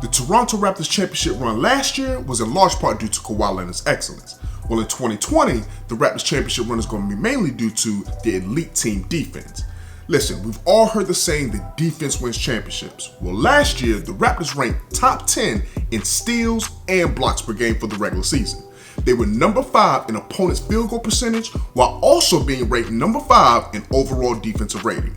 The Toronto Raptors championship run last year was in large part due to Kawhi Leonard's excellence. Well, in 2020, the Raptors championship run is going to be mainly due to the elite team defense. Listen, we've all heard the saying that defense wins championships. Well, last year, the Raptors ranked top 10 in steals and blocks per game for the regular season. They were number 5 in opponents' field goal percentage, while also being ranked number 5 in overall defensive rating.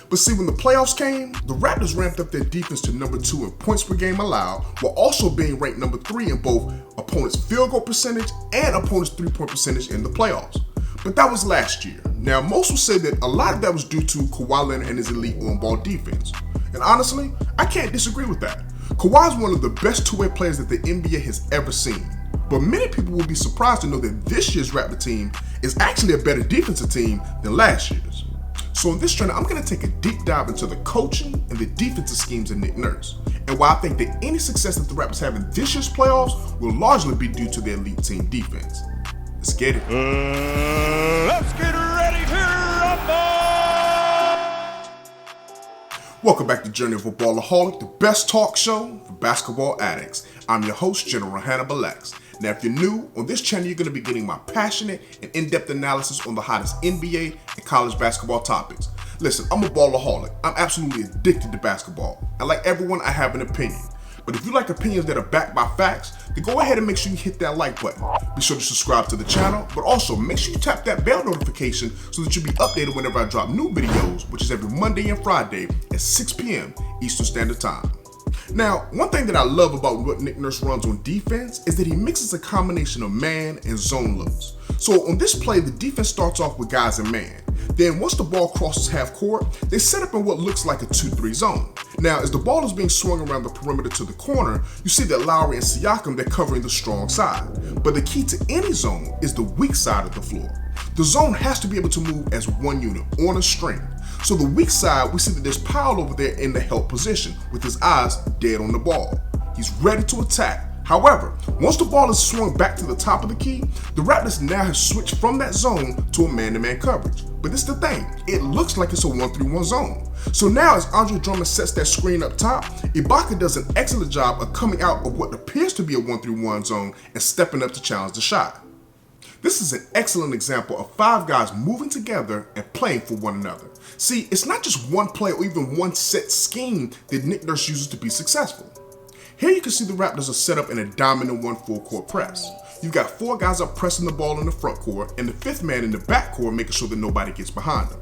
But see, when the playoffs came, the Raptors ramped up their defense to number 2 in points per game allowed, while also being ranked number 3 in both opponents' field goal percentage and opponents' three-point percentage in the playoffs. But that was last year. Now, most will say that a lot of that was due to Kawhi Leonard and his elite on-ball defense. And honestly, I can't disagree with that. Kawhi is one of the best two-way players that the NBA has ever seen. But many people will be surprised to know that this year's Raptor team is actually a better defensive team than last year's. So in this training, I'm going to take a deep dive into the coaching and the defensive schemes of Nick Nurse, and why I think that any success that the Raptors have in this year's playoffs will largely be due to their elite team defense. Let's get it. Let's get ready to rumble! Welcome back to Journey of a Ballaholic, the best talk show for basketball addicts. I'm your host, General Hannibal X. Now, if you're new, on this channel, you're going to be getting my passionate and in-depth analysis on the hottest NBA and college basketball topics. Listen, I'm a ballaholic. I'm absolutely addicted to basketball. And like everyone, I have an opinion. But if you like opinions that are backed by facts, then go ahead and make sure you hit that like button. Be sure to subscribe to the channel, but also make sure you tap that bell notification so that you'll be updated whenever I drop new videos, which is every Monday and Friday at 6 p.m. Eastern Standard Time. Now, one thing that I love about what Nick Nurse runs on defense is that he mixes a combination of man and zone looks. So on this play, the defense starts off with guys in man. Then once the ball crosses half court, they set up in what looks like a 2-3 zone. Now, as the ball is being swung around the perimeter to the corner, you see that Lowry and Siakam, they're covering the strong side. But the key to any zone is the weak side of the floor. The zone has to be able to move as one unit on a string. So the weak side, we see that there's Powell over there in the help position with his eyes dead on the ball. He's ready to attack. However, once the ball is swung back to the top of the key, the Raptors now have switched from that zone to a man-to-man coverage. But this is the thing, it looks like it's a 1-3-1 zone. So now as Andre Drummond sets that screen up top, Ibaka does an excellent job of coming out of what appears to be a 1-3-1 zone and stepping up to challenge the shot. This is an excellent example of 5 guys moving together and playing for one another. See, it's not just one play or even one set scheme that Nick Nurse uses to be successful. Here you can see the Raptors are set up in a dominant 1 full court press. You've got 4 guys up pressing the ball in the front court and the 5th man in the back court making sure that nobody gets behind them.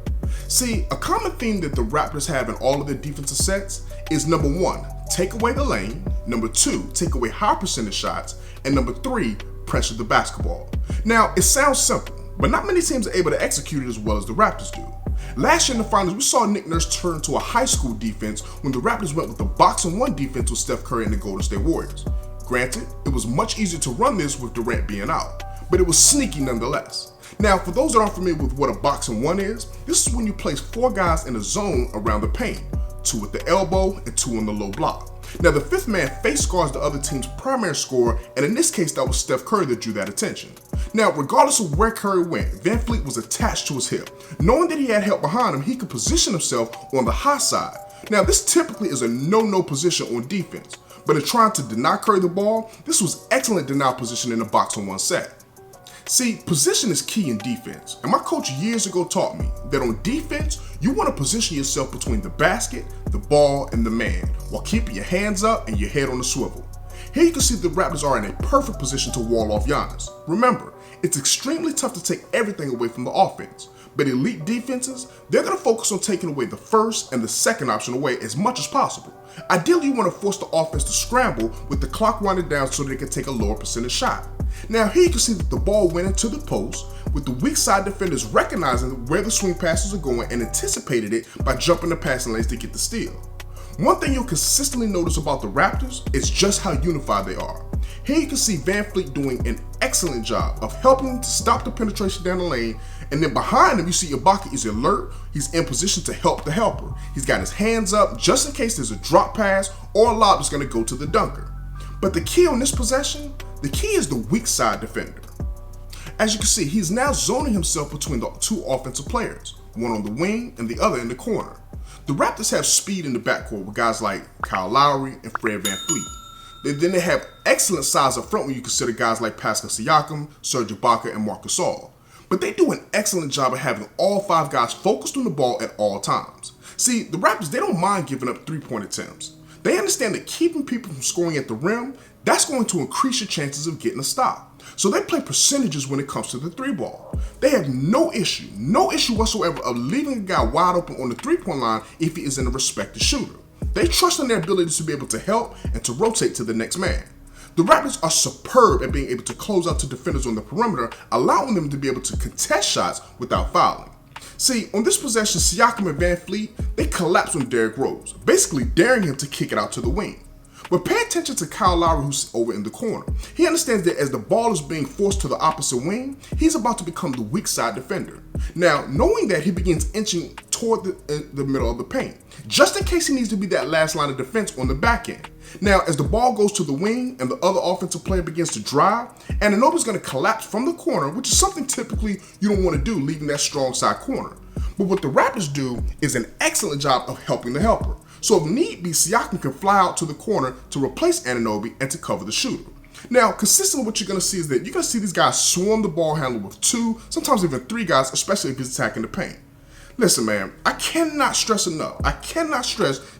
See, a common theme that the Raptors have in all of their defensive sets is number 1, take away the lane, number 2, take away high percentage shots, and number 3, pressure the basketball. Now, it sounds simple, but not many teams are able to execute it as well as the Raptors do. Last year in the finals, we saw Nick Nurse turn to a high school defense when the Raptors went with the box-and-1 defense with Steph Curry and the Golden State Warriors. Granted, it was much easier to run this with Durant being out, but it was sneaky nonetheless. Now, for those that aren't familiar with what a box-and-1 is, this is when you place 4 guys in a zone around the paint, 2 at the elbow and 2 on the low block. Now, the 5th man face guards the other team's primary scorer, and in this case, that was Steph Curry that drew that attention. Now, regardless of where Curry went, VanVleet was attached to his hip. Knowing that he had help behind him, he could position himself on the high side. Now, this typically is a no-no position on defense, but in trying to deny Curry the ball, this was excellent denial position in the box-on-1 set. See, position is key in defense, and my coach years ago taught me that on defense, you want to position yourself between the basket, the ball, and the man, while keeping your hands up and your head on the swivel. Here you can see the Raptors are in a perfect position to wall off Giannis. Remember, it's extremely tough to take everything away from the offense, but elite defenses, they're going to focus on taking away the first and the second option away as much as possible. Ideally, you want to force the offense to scramble with the clock winding down so they can take a lower percentage shot. Now here you can see that the ball went into the post, with the weak side defenders recognizing where the swing passes are going and anticipated it by jumping the passing lanes to get the steal. One thing you'll consistently notice about the Raptors is just how unified they are. Here you can see VanVleet doing an excellent job of helping to stop the penetration down the lane, and then behind him you see Ibaka is alert, he's in position to help the helper. He's got his hands up just in case there's a drop pass or a lob that's going to go to the dunker. But the key on this possession, the key is the weak side defender. As you can see, he's now zoning himself between the 2 offensive players, one on the wing and the other in the corner. The Raptors have speed in the backcourt with guys like Kyle Lowry and Fred VanVleet. Then they have excellent size up front when you consider guys like Pascal Siakam, Serge Ibaka, and Marc Gasol. But they do an excellent job of having all 5 guys focused on the ball at all times. See, the Raptors, they don't mind giving up 3-point attempts. They understand that keeping people from scoring at the rim, that's going to increase your chances of getting a stop. So they play percentages when it comes to the 3-ball. They have no issue whatsoever of leaving a guy wide open on the 3-point line if he isn't a respected shooter. They trust in their ability to be able to help and to rotate to the next man. The Raptors are superb at being able to close out to defenders on the perimeter, allowing them to be able to contest shots without fouling. See, on this possession, Siakam and Van Fleet, they collapse on Derrick Rose, basically daring him to kick it out to the wing. But pay attention to Kyle Lowry, who's over in the corner. He understands that as the ball is being forced to the opposite wing, he's about to become the weak side defender. Now, knowing that, he begins inching toward the middle of the paint, just in case he needs to be that last line of defense on the back end. Now, as the ball goes to the wing and the other offensive player begins to drive, Anunoby's going to collapse from the corner, which is something typically you don't want to do, leaving that strong side corner. But what the Raptors do is an excellent job of helping the helper. So if need be, Siakam can fly out to the corner to replace Anunoby and to cover the shooter. Now, consistently what you're going to see is that you're going to see these guys swarm the ball handler with 2, sometimes even 3 guys, especially if he's attacking the paint. Listen, man, I cannot stress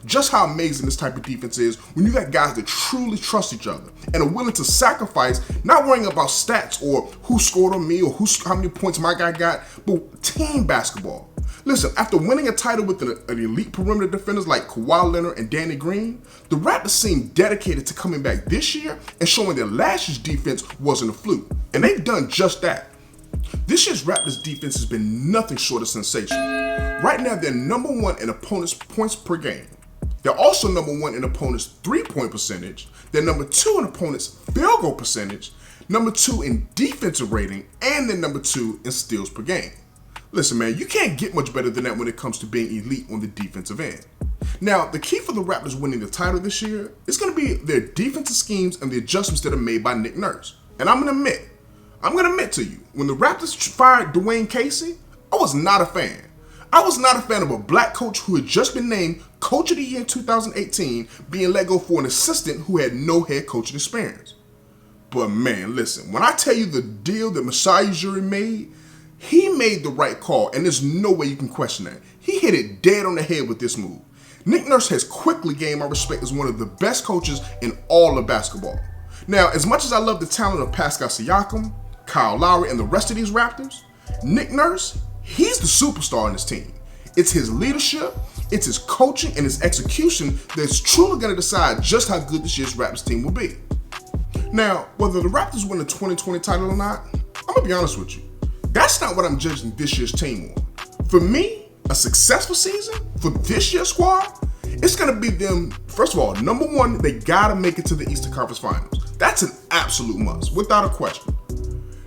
just how amazing this type of defense is when you got guys that truly trust each other and are willing to sacrifice, not worrying about stats or who scored on me or how many points my guy got, but team basketball. Listen, after winning a title with an elite perimeter defenders like Kawhi Leonard and Danny Green, the Raptors seem dedicated to coming back this year and showing that last year's defense wasn't a fluke. And they've done just that. This year's Raptors defense has been nothing short of sensational. Right now, they're number 1 in opponents' points per game. They're also number 1 in opponents' 3-point percentage. They're number 2 in opponents' field goal percentage, number 2 in defensive rating, and they're number 2 in steals per game. Listen, man, you can't get much better than that when it comes to being elite on the defensive end. Now, the key for the Raptors winning the title this year is going to be their defensive schemes and the adjustments that are made by Nick Nurse. And I'm going to admit to you, when the Raptors fired Dwayne Casey, I was not a fan. I was not a fan of a black coach who had just been named Coach of the Year in 2018 being let go for an assistant who had no head coaching experience. But man, listen, when I tell you the deal that Masai Ujiri made, he made the right call, and there's no way you can question that. He hit it dead on the head with this move. Nick Nurse has quickly gained my respect as one of the best coaches in all of basketball. Now, as much as I love the talent of Pascal Siakam, Kyle Lowry, and the rest of these Raptors, Nick Nurse, he's the superstar on this team. It's his leadership, it's his coaching, and his execution that's truly going to decide just how good this year's Raptors team will be. Now, whether the Raptors win the 2020 title or not, I'm going to be honest with you. That's not what I'm judging this year's team on. For me, a successful season for this year's squad, it's going to be them, first of all, number 1, they got to make it to the Eastern Conference Finals. That's an absolute must, without a question.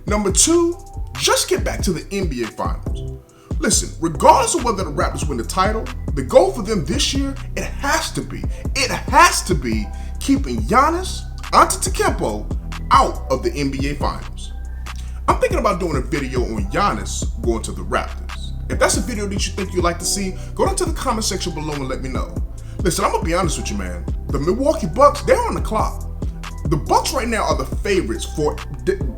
Number 2, just get back to the NBA Finals. Listen, regardless of whether the Raptors win the title, the goal for them this year, it has to be keeping Giannis Antetokounmpo out of the NBA Finals. I'm thinking about doing a video on Giannis going to the Raptors. If that's a video that you think you'd like to see, go down to the comment section below and let me know. Listen, I'm going to be honest with you, man. The Milwaukee Bucks, they're on the clock. The Bucks right now are the favorites for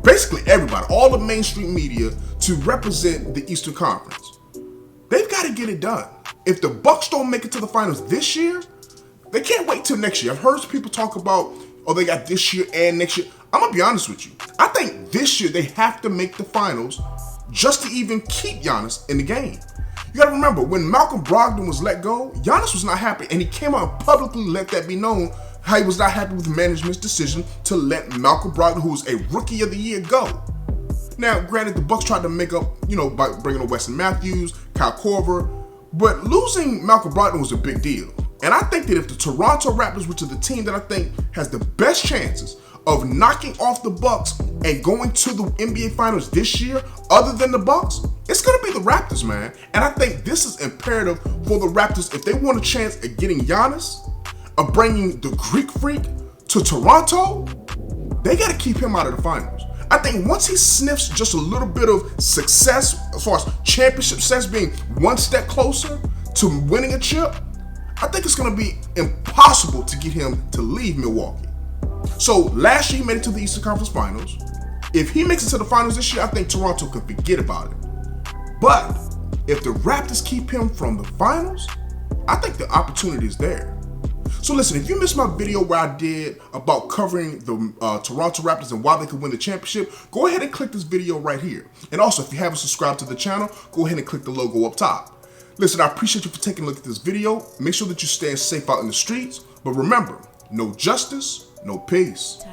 basically everybody, all the mainstream media, to represent the Eastern Conference. They've got to get it done. If the Bucks don't make it to the finals this year, they can't wait till next year. I've heard people talk about, oh, they got this year and next year. I'm going to be honest with you. I think this year they have to make the finals just to even keep Giannis in the game. You got to remember, when Malcolm Brogdon was let go, Giannis was not happy, and he came out and publicly let that be known how he was not happy with management's decision to let Malcolm Brogdon, who was a Rookie of the Year, go. Now, granted, the Bucks tried to make up, by bringing in Weston Matthews, Kyle Korver, but losing Malcolm Brogdon was a big deal. And I think that if the Toronto Raptors, which is the team that I think has the best chances of knocking off the Bucks and going to the NBA Finals this year, other than the Bucks, it's going to be the Raptors, man. And I think this is imperative for the Raptors if they want a chance at getting Giannis, of bringing the Greek Freak to Toronto. They got to keep him out of the finals. I think once he sniffs just a little bit of success, as far as championship success, being one step closer to winning a chip, I think it's going to be impossible to get him to leave Milwaukee. So last year he made it to the Eastern Conference Finals. If he makes it to the finals this year, I think Toronto could forget about it. But if the Raptors keep him from the finals, I think the opportunity is there. So listen, if you missed my video where I did about covering the Toronto Raptors and why they could win the championship, go ahead and click this video right here. And also, if you haven't subscribed to the channel, go ahead and click the logo up top. Listen, I appreciate you for taking a look at this video. Make sure that you stay safe out in the streets. But remember, no justice, no peace.